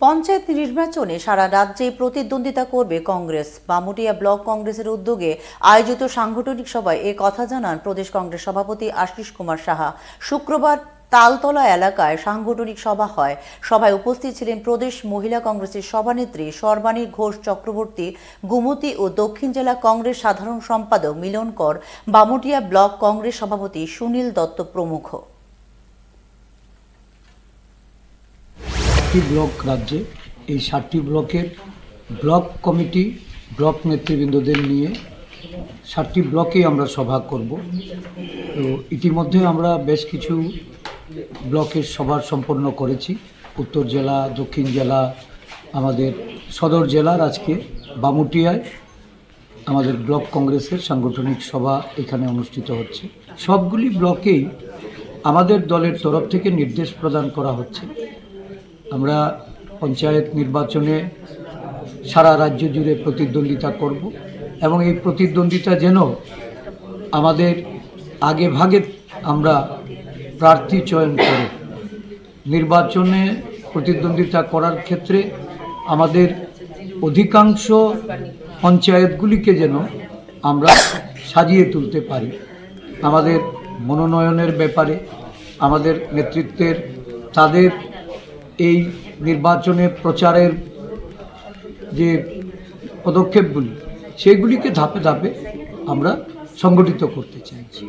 পঞ্চায়েত নির্বাচনে সারা রাজ্যে প্রতিদ্বন্দ্বিতা করবে কংগ্রেস। বামুটিয়া ব্লক কংগ্রেসের উদ্যোগে আয়োজিত সাংগঠনিক সভায় এ কথা জানান প্রদেশ কংগ্রেস সভাপতি আশিস কুমার সাহা। শুক্রবার তালতলা এলাকায় সাংগঠনিক সভা হয়। সভায় উপস্থিত ছিলেন প্রদেশ মহিলা কংগ্রেসের সভানেত্রী সর্বাণী ঘোষ চক্রবর্তী, গুমতি ও দক্ষিণ জেলা কংগ্রেস সাধারণ সম্পাদক মিলন কর, বামুটিয়া ব্লক কংগ্রেস সভাপতি সুনীল দত্ত প্রমুখ। ব্লক রাজ্যে এই 7টি ব্লকের ব্লক কমিটি ব্লক নেতৃবৃন্দদের নিয়ে 7টি ব্লকেই আমরা সভা করব। তো ইতিমধ্যে আমরা বেশ কিছু ব্লকের সভা সম্পন্ন করেছি। উত্তর জেলা, দক্ষিণ জেলা, আমাদের সদর জেলার আজকে বামুটিয়ায় আমাদের ব্লক কংগ্রেসের সাংগঠনিক সভা এখানে অনুষ্ঠিত হচ্ছে। সবগুলি ব্লকেই আমাদের দলের তরফ থেকে নির্দেশ প্রদান করা হচ্ছে। আমরা পঞ্চায়েত নির্বাচনে সারা রাজ্য জুড়ে প্রতিদ্বন্দ্বিতা করব এবং এই প্রতিদ্বন্দ্বিতা যেন আমাদের আগে ভাগে আমরা প্রার্থী চয়ন করে নির্বাচনে প্রতিদ্বন্দ্বিতা করার ক্ষেত্রে আমাদের অধিকাংশ পঞ্চায়েতগুলিকে যেন আমরা সাজিয়ে তুলতে পারি। আমাদের মনোনয়নের ব্যাপারে আমাদের নেতৃত্বের তাদের এই নির্বাচনে প্রচারের যে পদক্ষেপগুলি সেগুলিকে ধাপে ধাপে আমরা সংগঠিত করতে চাইছি।